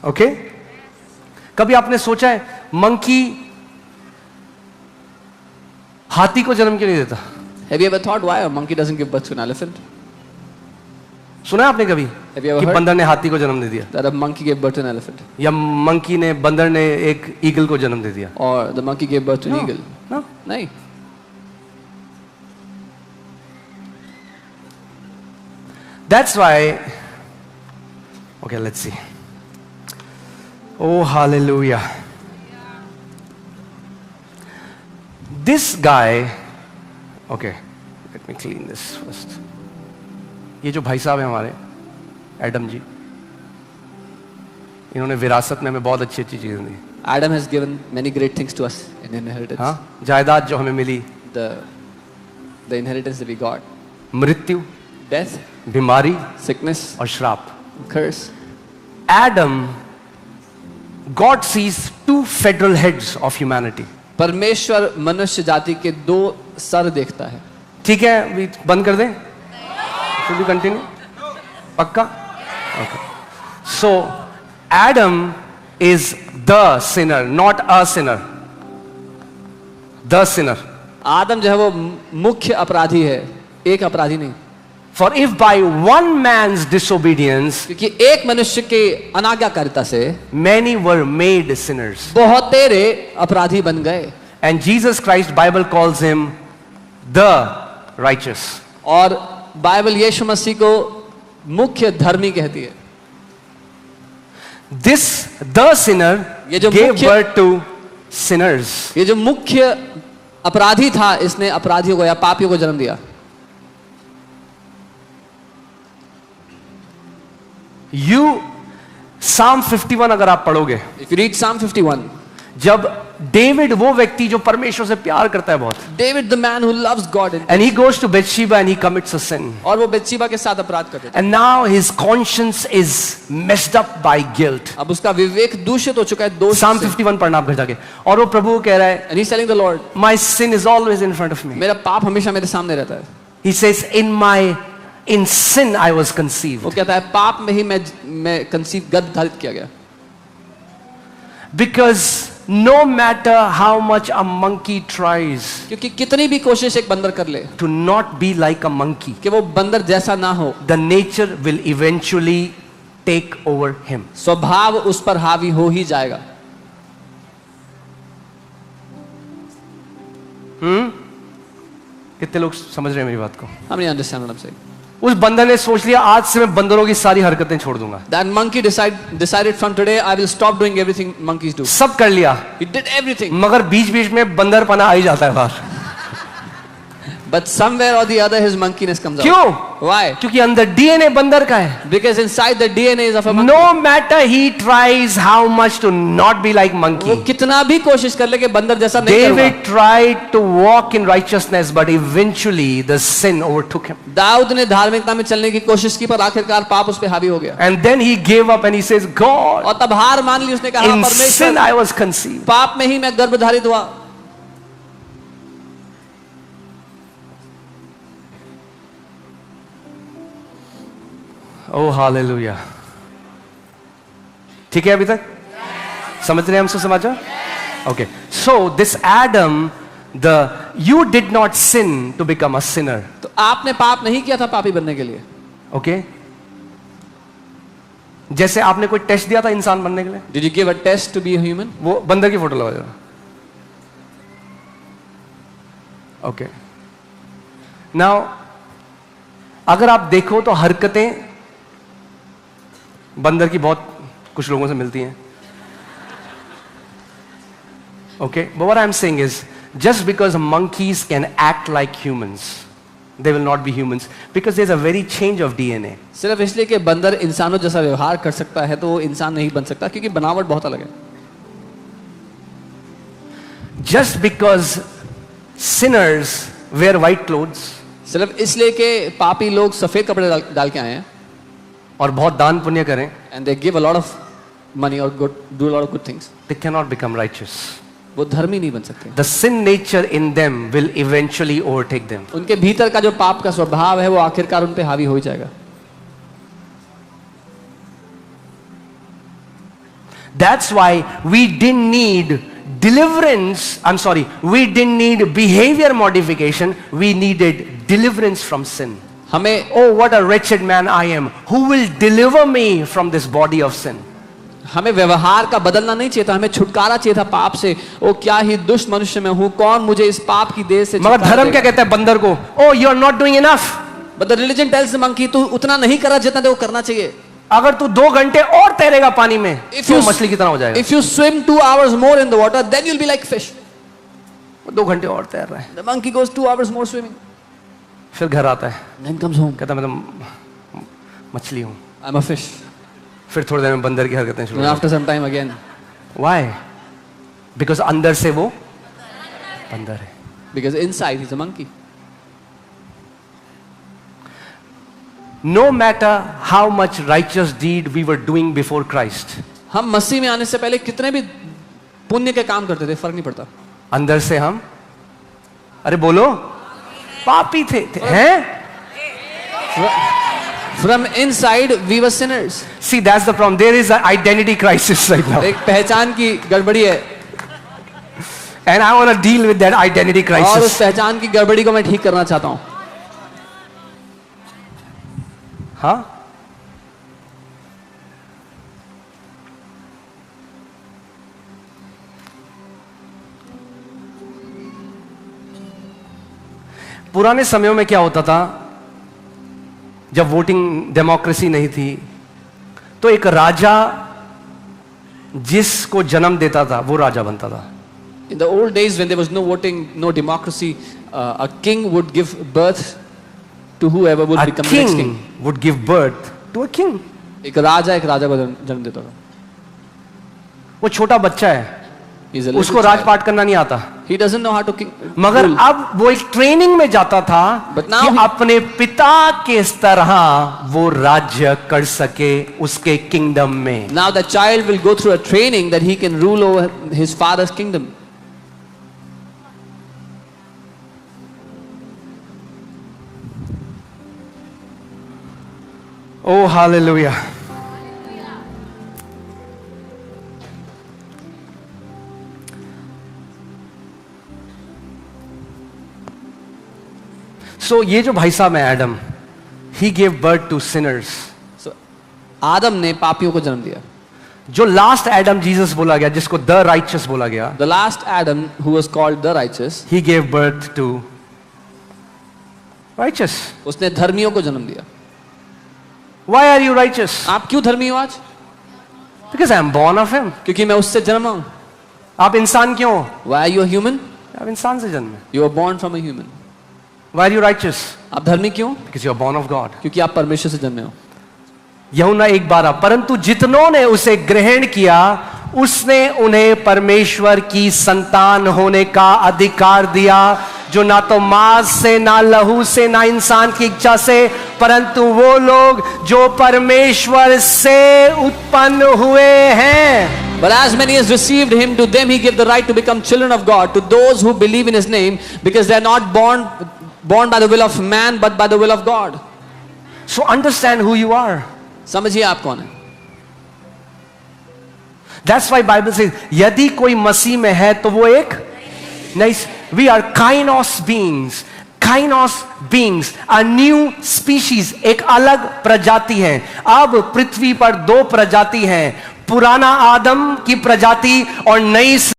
Okay? कभी आपने सोचा है मंकी हाथी को जन्म क्यों नहीं देता? Have you ever thought why a monkey doesn't give birth to an elephant? सुना है आपने कभी Have you ever कि heard बंदर ने हाथी को जन्म दे दिया, that a monkey gave birth to an elephant? या बंदर ने एक ईगल को जन्म दे दिया? Or the monkey gave birth to an eagle? No. नहीं. That's why, okay, let's see. Oh, hallelujah. This guy, okay, let me clean this first. ये जो भाई साहब हैं हमारे एडम जी, इन्होंने विरासत में हमें बहुत अच्छी अच्छी चीजें दी. Adam has given many great things to us in inheritance. हाँ, जायदाद जो हमें मिली, The inheritance that we got. मृत्यु, Death, बीमारी sickness, और श्राप. curse. Adam, God sees two federal heads of humanity. परमेश्वर मनुष्य जाति के दो सर देखता है. ठीक है, अभी बंद कर दें? Should we continue? पक्का? Okay. So, Adam is the sinner, not a sinner. The sinner. आदम जो है वो मुख्य अपराधी है, एक अपराधी नहीं. For if by one man's disobedience क्योंकि एक मनुष्य के अनाज्ञाकारिता से many were made sinners. बहुत तेरे अपराधी बन गए. And Jesus Christ, Bible calls him the righteous. और बाइबल यीशु मसीह को मुख्य धर्मी कहती है. This the sinner ये जो gave मुख्य- birth to sinners. ये जो मुख्य अपराधी था, इसने अपराधियों को या पापियों को जन्म दिया. You Psalm 51 अगर आप पढ़ोगे, If you read Psalm 51, जब डेविड वो व्यक्ति जो परमेश्वर से प्यार करता है बहुत, David, the man who loves God, and he goes to Bathsheba and he commits a sin, और वो बेत्शिबा के साथ अपराध करते थे. and now his conscience is messed up by guilt. अब उसका विवेक दूषित हो चुका है दोष Psalm से. 51 पढ़ना आप घर जाके, और वो प्रभु को कह रहा है, And he's telling the Lord, my sin is always in front of me. मेरा पाप हमेशा मेरे सामने रहता है. He says, in sin I was conceived. वो कहता है पाप में ही मैं कंसीव गर्भ किया गया. Because no matter how much a monkey tries क्योंकि कितनी भी कोशिश एक बंदर कर ले to not be like a monkey, कि वो बंदर जैसा ना हो, the nature will eventually take over him. स्वभाव उस पर हावी हो ही जाएगा. कितने लोग समझ रहे हैं मेरी बात को? How many understand what I'm saying? उस बंदर ने सोच लिया आज से मैं बंदरों की सारी हरकतें छोड़ दूंगा. That monkey decided from today I will stop doing everything monkeys do. सब कर लिया, He did everything. मगर बीच बीच में बंदरपना आ ही जाता है बाहर. But somewhere or the other his monkeyness comes out. क्यों? Why? क्योंकि अंदर डीएनए बंदर का है. Because inside the DNA is of a monkey. No matter he tries how much to not be like वो monkey. कितना भी कोशिश कर ले कि बंदर जैसा नहीं करूंगा. David tried to walk in righteousness, but eventually the sin overtook him. Dawood ने धार्मिकता में चलने की कोशिश की पर आखिरकार पाप उस पे हावी हो गया. And then he gave up and he says, God, और तब हार मान ली उसने. कहा in sin परमेश्वर, I was conceived. पाप में ही मैं गर्भधारित हुआ. Oh, hallelujah. ठीक है अभी तक? समझ रहे हैं हम समाचार? Okay. So this Adam, you did not sin to become a sinner. तो आपने पाप नहीं किया था पापी बनने के लिए. Okay? जैसे आपने कोई टेस्ट दिया था इंसान बनने के लिए. Did you give a test to be a human? वो बंदर की फोटो लगा जरा. Okay. Now, अगर आप देखो तो हरकतें बंदर की बहुत कुछ लोगों से मिलती हैं. Okay, but what I'm saying is, just because monkeys can act like humans, they will not be humans because there's a very change of DNA. सिर्फ इसलिए कि बंदर इंसानों जैसा व्यवहार कर सकता है तो वो इंसान नहीं बन सकता क्योंकि बनावट बहुत अलग है. Just because sinners wear white clothes, सिर्फ इसलिए कि पापी लोग सफेद कपड़े डाल के आए हैं और बहुत दान पुण्य करें, and they give a lot of money or do a lot of good things, they cannot become righteous. वो धर्मी नहीं बन सकते. The sin nature in them will eventually overtake them. उनके भीतर का जो पाप का स्वभाव है वो आखिरकार उन पे हावी हो ही जाएगा. That's why we didn't need deliverance. I'm sorry, we didn't need behavior modification. We needed deliverance from sin. हमें Oh, what a wretched man I am. Who will deliver me from this body of sin? हमें व्यवहार का बदलना नहीं चाहिए था, हमें छुटकारा चाहिए था पाप से। ओ क्या ही दुष्ट मनुष्य मैं हूँ, कौन मुझे इस पाप की देह से मगर धर्म क्या कहता है बंदर को? Oh, you are not doing enough. But the religion tells the monkey, तू उतना नहीं कर रहा जितना तेरे को करना चाहिए। अगर तू 2 घंटे और तैरेगा पानी में If तो you- मछली की तरह हो जाएगा। If you swim 2 hours more in the water, then you'll be like fish. 2 घंटे और तैर रहा है, The monkey goes 2 hours more swimming. फिर घर आता है, Then comes home. कहता मैं तो मछली हूं। I'm a fish. फिर थोड़ी देर में बंदर की हरकतें शुरू And after some time again, Why? Because अंदर से वो बंदर है। because inside he's a monkey. No matter how much righteous deed we were doing before Christ, हम मसीह में आने से पहले कितने भी पुण्य के काम करते थे, फर्क नहीं पड़ता। अंदर से हम, अरे बोलो, पापी थे हैं? From inside we were sinners. See, that's the problem. There is an identity crisis right now, एक पहचान की गड़बड़ी है, and I want to deal with that identity और उस crisis. पहचान की गड़बड़ी को मैं ठीक करना चाहता हूँ। हाँ? पुराने समयों में क्या होता था, जब वोटिंग डेमोक्रेसी नहीं थी, तो एक राजा जिसको जन्म देता था वो राजा बनता था। In the old days when there was no voting, no democracy, a king would give birth to whoever would A become the next king. king would give birth to a king. एक राजा को जन्म देता था। वो छोटा बच्चा है, He's a little उसको child. राजपाट करना नहीं आता, He doesn't know how to मगर rule. अब वो एक ट्रेनिंग में जाता था But now कि he- अपने पिता के तरह वो राज्य कर सके उसके किंगडम में। Now the child will go through a training that he can rule over his father's kingdom. Oh, hallelujah. So ये जो भाई साहब है Adam, he gave birth to sinners. So आदम ने पापियों को जन्म दिया। जो लास्ट एडम जीसस बोला गया, जिसको द राइचस बोला गया, The last Adam, who was called the righteous, he gave birth to righteous. उसने धर्मियों को जन्म दिया। Why are you righteous? आप क्यों धर्मी हो आज? Because I am born of him. क्योंकि मैं उससे जन्मा हूँ। आप इंसान क्यों हो? Why are you a human? आप इंसान से जन्मे। You were born from a human. Why are you righteous? आप धर्मी क्यों? Because you are born of God. क्योंकि आप परमेश्वर से जन्मे हो। यूहन्ना 1:12, परंतु जितनों ने उसे ग्रहण किया उसने उन्हें परमेश्वर की संतान होने का अधिकार दिया, जो ना तो मांस से, ना लहू से, ना इंसान की इच्छा से, परंतु वो लोग जो परमेश्वर से उत्पन्न हुए हैं। But as many as received him, to them he gave the right to become children of God, to those who believe in his name, because they are not born by the will of man, but by the will of God. So understand who you are. समझिए आप कौन है। That's why Bible says, यदि कोई मसीह में है तो वो एक नई, we are kainos beings. Kainos beings, a new species, एक अलग प्रजाति है। अब पृथ्वी पर 2 प्रजाति हैं, पुराना आदम की प्रजाति और नई